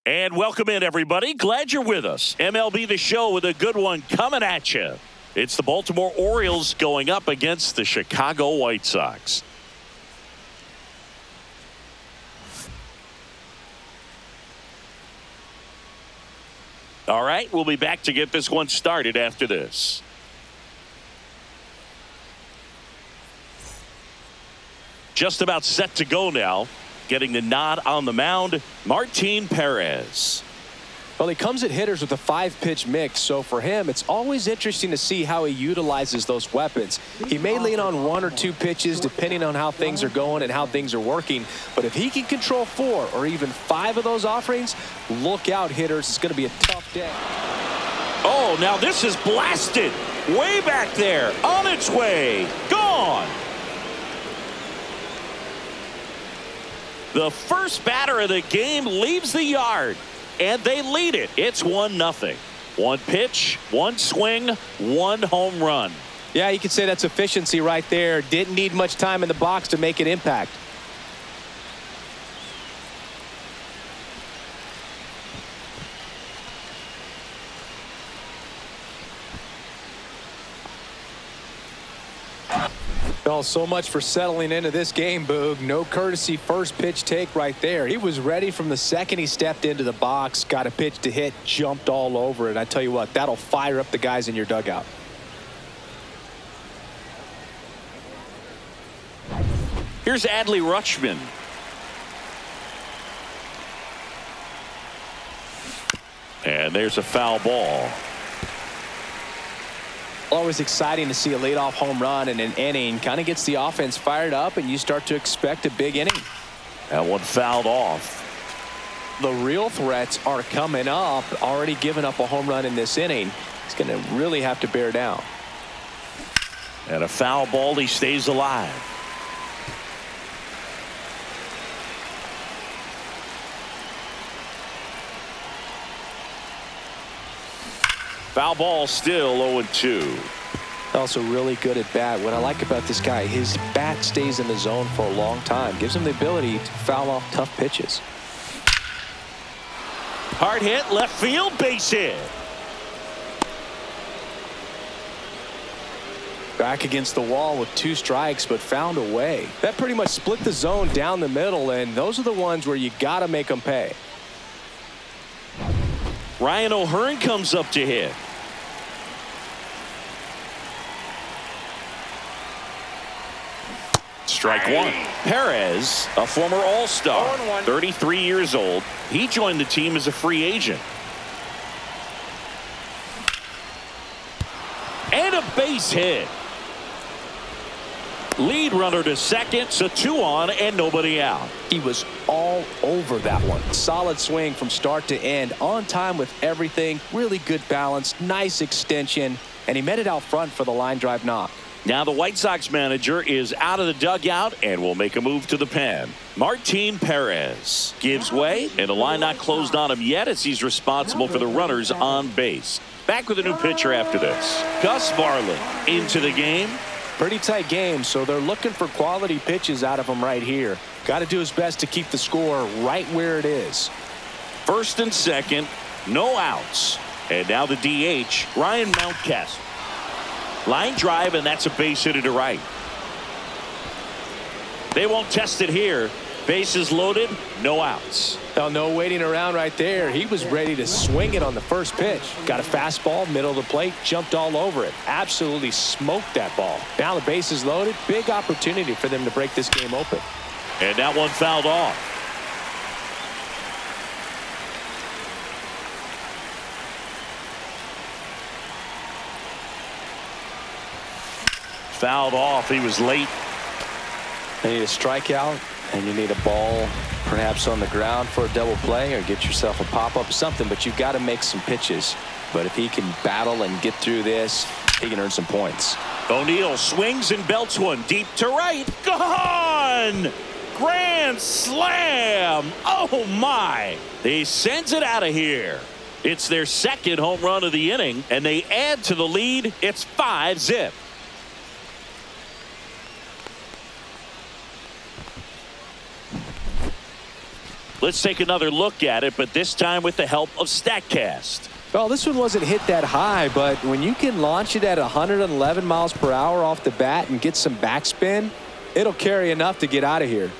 And welcome in, everybody. Glad you're with us. MLB The Show with a good one coming at you. It's the Baltimore Orioles going up against the Chicago White Sox. All right, we'll be back to get this one started after this. Just about set to go now. Getting the nod on the mound, Martin Perez. Well, he comes at hitters with a 5-pitch mix, so for him, it's always interesting to see how he utilizes those weapons. He may lean on 1 or 2 pitches depending on how things are going and how things are working, but if he can control 4 or even 5 of those offerings, look out, hitters. It's going to be a tough day. Oh, now this is blasted. Way back there, on its way, gone. The first batter of the game leaves the yard, and they lead it. It's 1-0. 1 pitch, 1 swing, 1 home run. Yeah, you could say that's efficiency right there. Didn't need much time in the box to make an impact. Well, so much for settling into this game, Boog. No courtesy first pitch take right there. He was ready from the second he stepped into the box, got a pitch to hit, jumped all over it. I tell you what, that'll fire up the guys in your dugout. Here's Adley Rutschman. And there's a foul ball. Always exciting to see a leadoff home run in an inning. Kind of gets the offense fired up, and you start to expect a big inning. That one fouled off. The real threats are coming up. Already given up a home run in this inning. He's going to really have to bear down. And a foul ball. He stays alive. Foul ball, still 0-2. Also really good at bat. What I like about this guy, his bat stays in the zone for a long time. Gives him the ability to foul off tough pitches. Hard hit, left field, base hit. Back against the wall with 2 strikes, but found a way. That pretty much split the zone down the middle, and those are the ones where you got to make them pay. Ryan O'Hearn comes up to hit. Strike 1. Perez, a former All-Star, 33 years old. He joined the team as a free agent. And a base hit. Lead runner to second, so 2 on and nobody out. He was all over that one. Solid swing from start to end, on time with everything. Really good balance, nice extension, and he met it out front for the line drive knock. Now the White Sox manager is out of the dugout and will make a move to the pen. Martin Perez gives way, and the line not closed on him yet as he's responsible for the runners on base. Back with a new pitcher after this. Gus Varland into the game. Pretty tight game, so they're looking for quality pitches out of him right here. Got to do his best to keep the score right where it is. First and second, no outs. And now the DH, Ryan Mountcastle. Line drive, and that's a base hit to right. They won't test it here. Bases loaded, no outs. Now, no waiting around right there. He was ready to swing it on the first pitch. Got a fastball, middle of the plate, jumped all over it. Absolutely smoked that ball. Now the base is loaded. Big opportunity for them to break this game open. And that one fouled off. Fouled off. He was late. You need a strikeout, and you need a ball perhaps on the ground for a double play, or get yourself a pop-up or something, but you've got to make some pitches. But if he can battle and get through this, he can earn some points. O'Neill swings and belts one deep to right. Gone! Grand slam! Oh, my! He sends it out of here. It's their second home run of the inning, and they add to the lead. It's 5-zip. Let's take another look at it, but this time with the help of StatCast. Well, this one wasn't hit that high, but when you can launch it at 111 miles per hour off the bat and get some backspin, it'll carry enough to get out of here.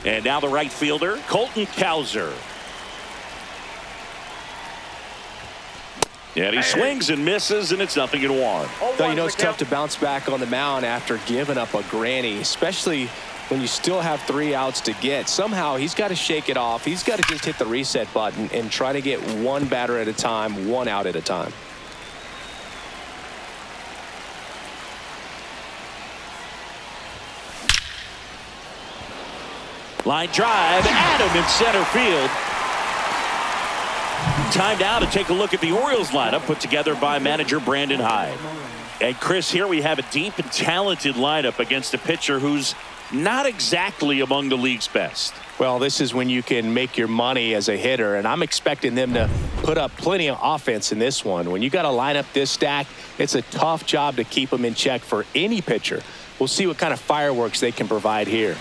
And now the right fielder, Colton Cowser. And he swings and misses, and it's 0-1. So, you know, it's tough to bounce back on the mound after giving up a granny, especially when you still have 3 outs to get. Somehow he's got to shake it off. He's got to just hit the reset button and try to get 1 batter at a time, 1 out at a time. Line drive, Adam in center field. Time now to take a look at the Orioles lineup put together by manager Brandon Hyde. And Chris, here we have a deep and talented lineup against a pitcher who's not exactly among the league's best. Well, this is when you can make your money as a hitter, and I'm expecting them to put up plenty of offense in this one. When you got to line up this stack, it's a tough job to keep them in check for any pitcher. We'll see what kind of fireworks they can provide here.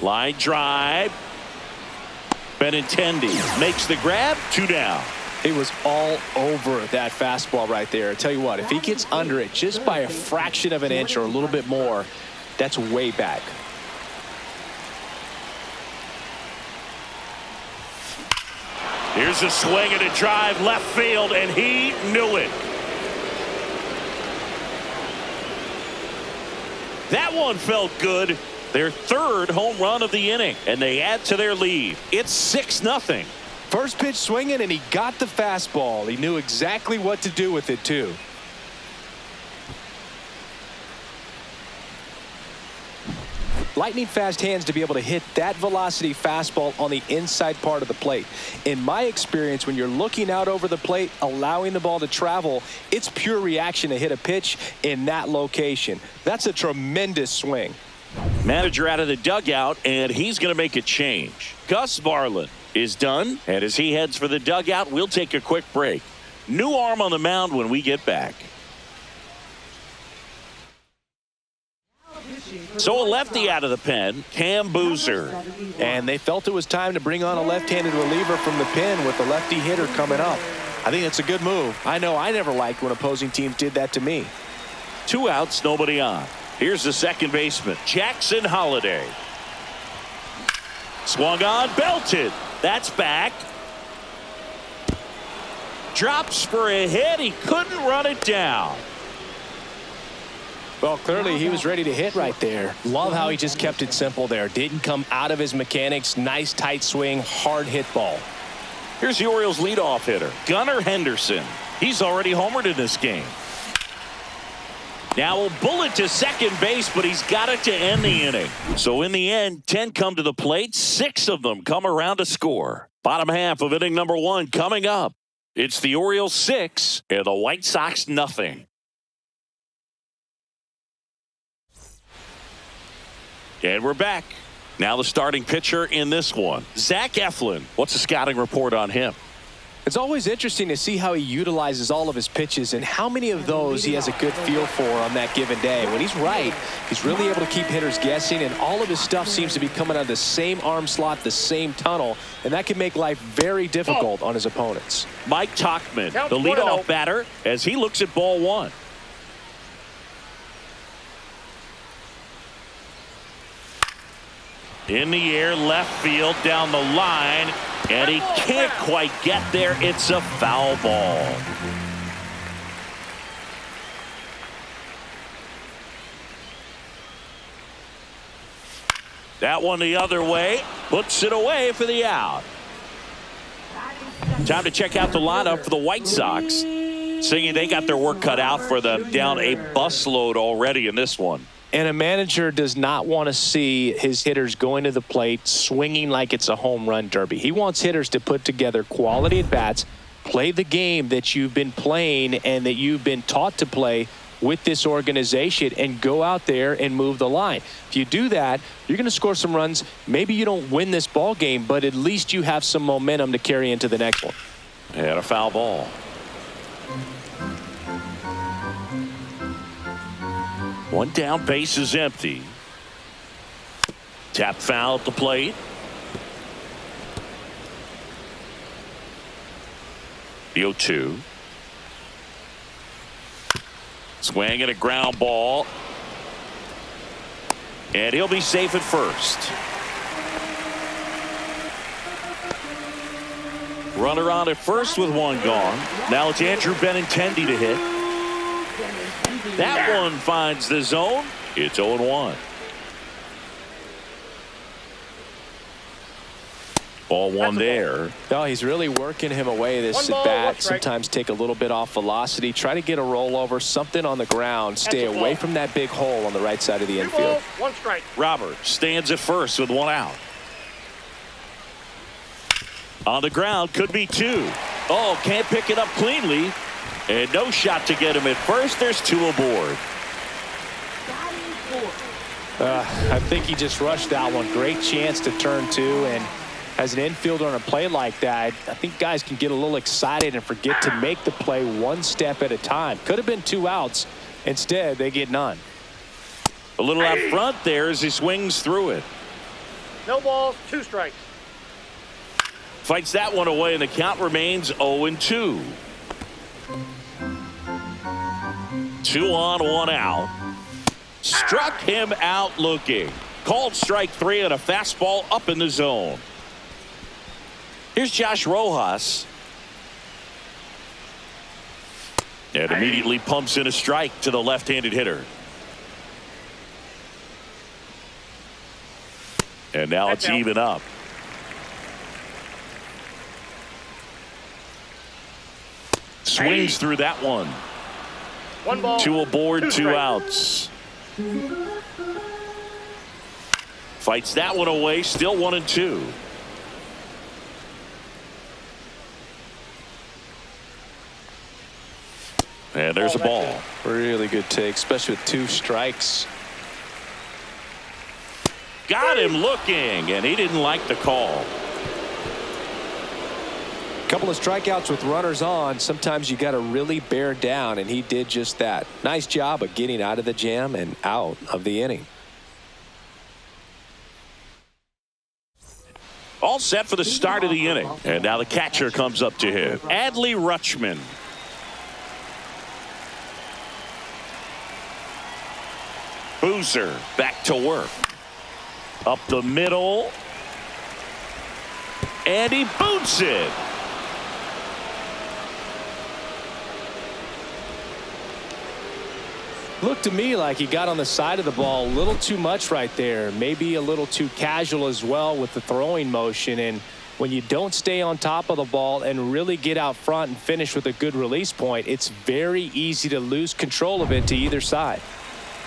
Line drive. Benintendi makes the grab. 2 down. He was all over that fastball right there. I tell you what, if he gets under it just by a fraction of an inch or a little bit more, that's way back. Here's a swing and a drive left field, and he knew it. That one felt good. Their 3rd home run of the inning, and they add to their lead. It's 6-0. First pitch swinging, and he got the fastball. He knew exactly what to do with it, too. Lightning fast hands to be able to hit that velocity fastball on the inside part of the plate. In my experience, when you're looking out over the plate, allowing the ball to travel, it's pure reaction to hit a pitch in that location. That's a tremendous swing. Manager out of the dugout, and he's going to make a change. Gus Varland is done, and as he heads for the dugout, we'll take a quick break. New arm on the mound when we get back. So a lefty out of the pen, Cam Boozer. And they felt it was time to bring on a left-handed reliever from the pen with the lefty hitter coming up. I think that's a good move. I know I never liked when opposing teams did that to me. 2 outs, nobody on. Here's the second baseman, Jackson Holliday. Swung on, belted. That's back. Drops for a hit. He couldn't run it down. Well, clearly he was ready to hit right there. Love how he just kept it simple there. Didn't come out of his mechanics. Nice tight swing, hard hit ball. Here's the Orioles leadoff hitter, Gunnar Henderson. He's already homered in this game. Now a bullet to second base, but he's got it to end the inning. So in the end, 10 come to the plate. 6 of them come around to score. Bottom half of inning number 1 coming up. It's the Orioles 6 and the White Sox nothing. And we're back. Now the starting pitcher in this one, Zach Eflin. What's the scouting report on him? It's always interesting to see how he utilizes all of his pitches and how many of those he has a good feel for on that given day. When he's right, he's really able to keep hitters guessing, and all of his stuff seems to be coming out of the same arm slot, the same tunnel, and that can make life very difficult on his opponents. Mike Tauchman, the leadoff batter, as he looks at ball 1. In the air, left field, down the line, and he can't quite get there. It's a foul ball. That one the other way, puts it away for the out. Time to check out the lineup for the White Sox. Singing they got their work cut out for them, down a busload already in this one. And a manager does not want to see his hitters going to the plate swinging like it's a home run derby. He wants hitters to put together quality at-bats, play the game that you've been playing and that you've been taught to play with this organization, and go out there and move the line. If you do that, you're going to score some runs. Maybe you don't win this ball game, but at least you have some momentum to carry into the next one. And a foul ball. One down, base is empty. Tap foul at the plate. The 0-2. Swing and a ground ball. And he'll be safe at first. Runner on at first with one gone. Now it's Andrew Benintendi to hit. That one finds the zone. It's 0-1. Ball one there. No, he's really working him away this at bat. Sometimes take a little bit off velocity. Try to get a rollover, something on the ground. Stay away from that big hole on the right side of the infield. One strike. Robert stands at first with one out. On the ground, could be two. Oh, can't pick it up cleanly. And no shot to get him at first. There's two aboard. I think he just rushed that one. Great chance to turn two. And as an infielder on a play like that, I think guys can get a little excited and forget to make the play one step at a time. Could have been two outs. Instead, they get none. A little out front there as he swings through it. No balls, two strikes. Fights that one away, and the count remains 0-2. 2 on, 1 out. Struck him out looking. Called strike 3 on a fastball up in the zone. Here's Josh Rojas. And immediately pumps in a strike to the left-handed hitter. And now it's even up. Swings through that one. One ball. Two aboard, two outs. Fights that one away, still 1-2. And there's a ball. Really good take, especially with two strikes. Got him looking, and he didn't like the call. Couple of strikeouts with runners on. Sometimes you got to really bear down, and he did just that. Nice job of getting out of the jam and out of the inning. All set for the start of the inning. And now the catcher comes up to him. Adley Rutschman. Boozer back to work. Up the middle. And he boots it. Looked to me like he got on the side of the ball a little too much right there. Maybe a little too casual as well with the throwing motion. And when you don't stay on top of the ball and really get out front and finish with a good release point, it's very easy to lose control of it to either side.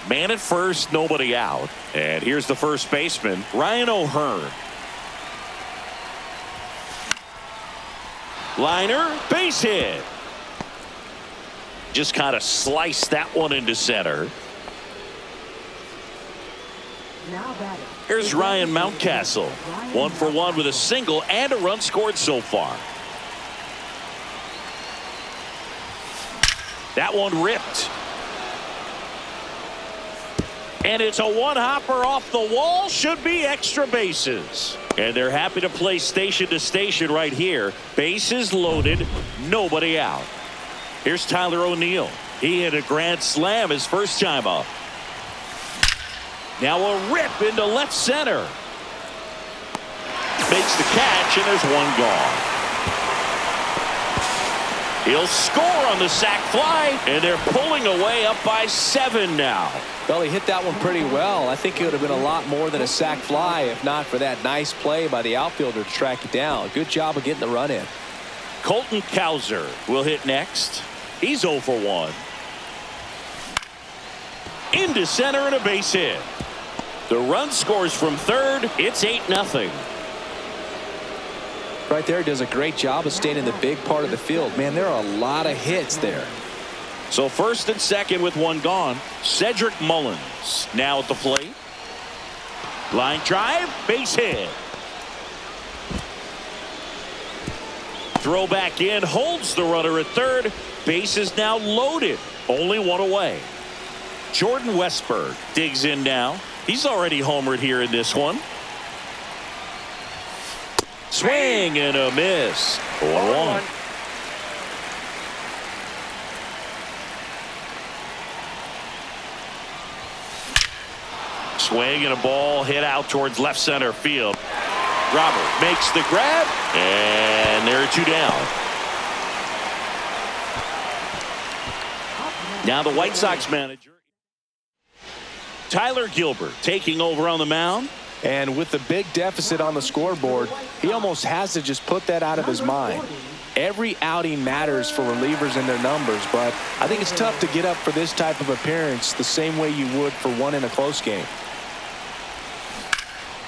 Man at first, nobody out. And here's the first baseman, Ryan O'Hearn. Liner, base hit. Just kind of sliced that one into center. Here's Ryan Mountcastle. 1 for 1 with a single and a run scored so far. That one ripped. And it's a one-hopper off the wall. Should be extra bases. And they're happy to play station to station right here. Bases loaded, nobody out. Here's Tyler O'Neill. He hit a grand slam his first time up. Now a rip into left center. Makes the catch, and there's one gone. He'll score on the sac fly, and they're pulling away up by 7 now. Well, he hit that one pretty well. I think it would have been a lot more than a sac fly if not for that nice play by the outfielder to track it down. Good job of getting the run in. Colton Cowser will hit next. He's 0 for 1. Into center and a base hit. The run scores from third. It's 8-0. Right there, does a great job of staying in the big part of the field. Man, there are a lot of hits there. So first and second with one gone. Cedric Mullins now at the plate. Line drive, base hit. Throw back in, holds the runner at third. Base is now loaded. Only one away. Jordan Westberg digs in now. He's already homered here in this one. Swing and a miss. 1-1. Swing and a ball hit out towards left center field. Robert makes the grab, and there are 2 down. Now the White Sox manager, Tyler Gilbert, taking over on the mound. And with the big deficit on the scoreboard, he almost has to just put that out of his mind. Every outing matters for relievers and their numbers, but I think it's tough to get up for this type of appearance the same way you would for one in a close game.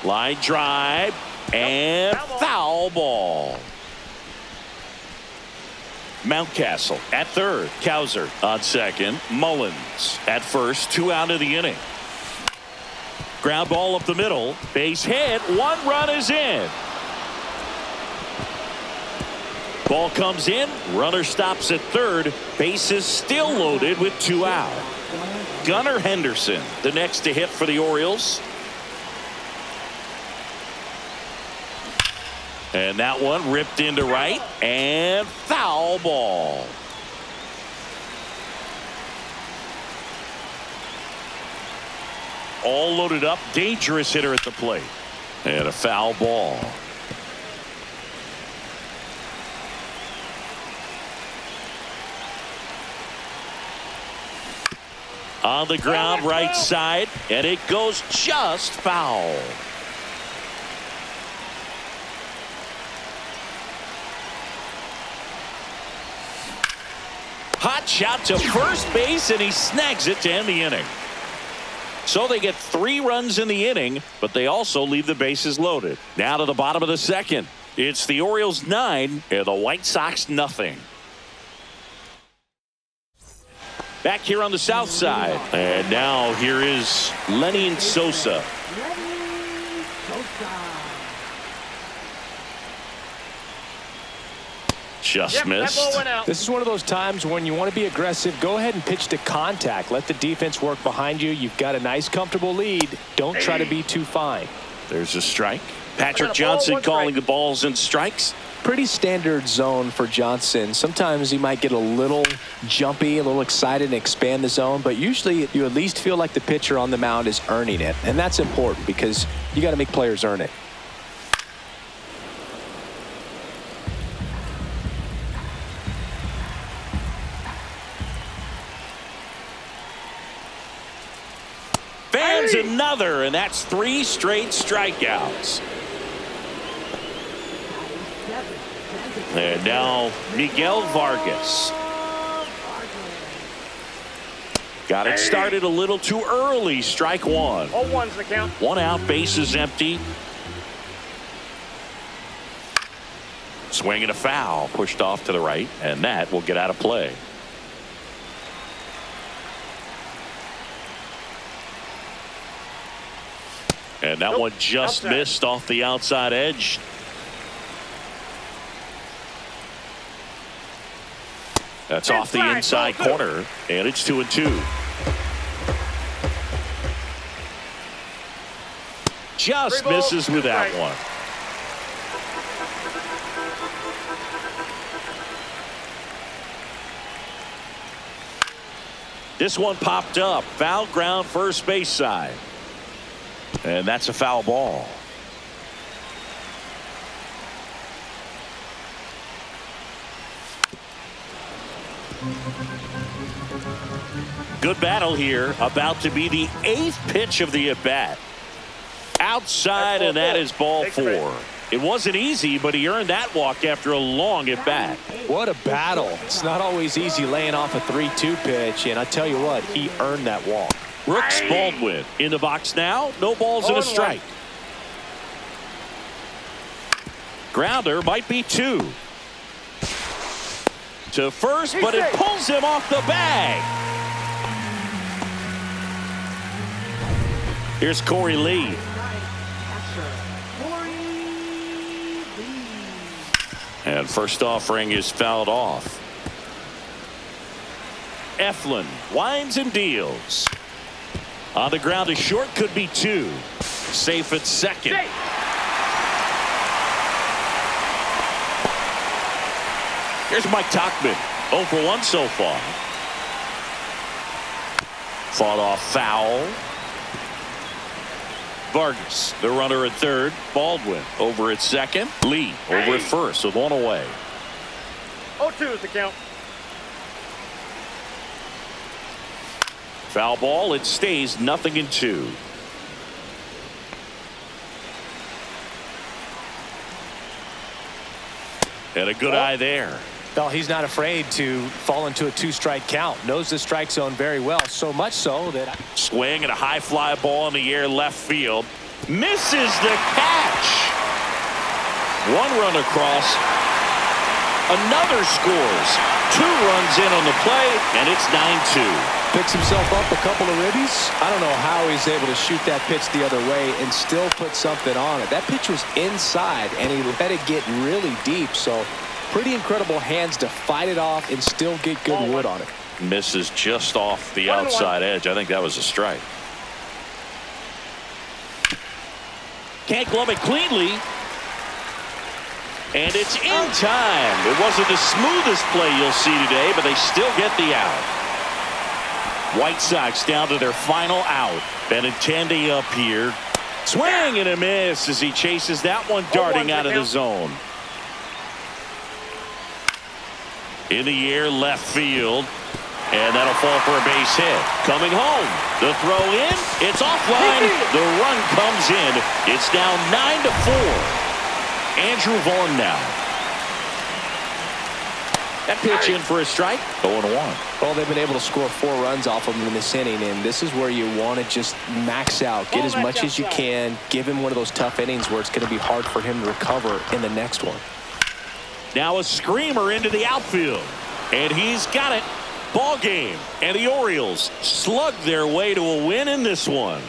Line drive and foul ball. Mountcastle at third. Cowser on second. Mullins at first. 2 out of the inning. Ground ball up the middle. Base hit. 1 run is in. Ball comes in. Runner stops at third. Bases still loaded with 2 out. Gunnar Henderson, the next to hit for the Orioles. And that one ripped into right and foul ball. All loaded up. Dangerous hitter at the plate. And a foul ball. On the ground, right side, and it goes just foul. Hot shot to first base, and he snags it to end the inning. So they get 3 runs in the inning, but they also leave the bases loaded. Now to the bottom of the second. It's the Orioles 9 and the White Sox nothing. Back here on the south side. And now here is Lenny Sosa. Just missed. This is one of those times when you want to be aggressive. Go ahead and pitch to contact. Let the defense work behind you. You've got a nice, comfortable lead. Don't try to be too fine. There's a strike. Patrick Johnson calling the balls and strikes. Pretty standard zone for Johnson. Sometimes he might get a little jumpy, a little excited and expand the zone, but usually you at least feel like the pitcher on the mound is earning it, and that's important because you got to make players earn it. Fans another, and that's 3 straight strikeouts. And now Miguel Vargas. Got it started a little too early. Strike 1. 0-1's the count. 1 out, bases empty. Swing and a foul, pushed off to the right, and that will get out of play. And that one just missed off the outside edge. That's off the inside corner, and it's 2-2. Just misses with that one. This one popped up. Foul ground, first base side. And that's a foul ball. Good battle here. About to be the 8th pitch of the at-bat. Outside, and that is ball 4. It wasn't easy, but he earned that walk after a long at-bat. What a battle. It's not always easy laying off a 3-2 pitch, and I tell you what, he earned that walk. Brooks Baldwin in the box now. No balls and a strike. Grounder might be 2. To first, but it pulls him off the bag. Here's Corey Lee. And first offering is fouled off. Eflin winds and deals. On the ground to short, could be 2. Safe at second. Here's Mike Tauchman. 0 for 1 so far. Fought off foul. Vargas, the runner at third. Baldwin over at second. Lee over at first with 1 away. 0-2 is the count. Foul ball. It stays 0-2. And a good eye there. Well, he's not afraid to fall into a 2-strike count. Knows the strike zone very well. So much so that Swing and a high fly ball in the air left field. Misses the catch. 1 run across. Another scores. 2 runs in on the play, and it's 9-2. Picks himself up a couple of ribbies. I don't know how he's able to shoot that pitch the other way and still put something on it. That pitch was inside, and he let it get really deep. So pretty incredible hands to fight it off and still get good wood on it. Misses just off the outside edge. I think that was a strike. Can't glove it cleanly. And it's in time. It wasn't the smoothest play you'll see today, but they still get the out. White Sox down to their final out. Benintendi up here. Swing and a miss as he chases that one darting out of the zone. In the air left field. And that'll fall for a base hit. Coming home. The throw in. It's offline. The run comes in. It's now 9-4. Andrew Vaughn now. That pitch in for a strike. 0-1. Well, they've been able to score 4 runs off of him in this inning, and this is where you want to just max out, get as much as you can, give him one of those tough innings where it's going to be hard for him to recover in the next one. Now a screamer into the outfield, and he's got it. Ball game, and the Orioles slug their way to a win in this one.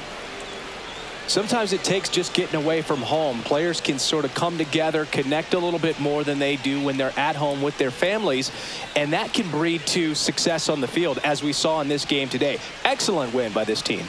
Sometimes it takes just getting away from home. Players can sort of come together, connect a little bit more than they do when they're at home with their families, and that can breed to success on the field, as we saw in this game today. Excellent win by this team.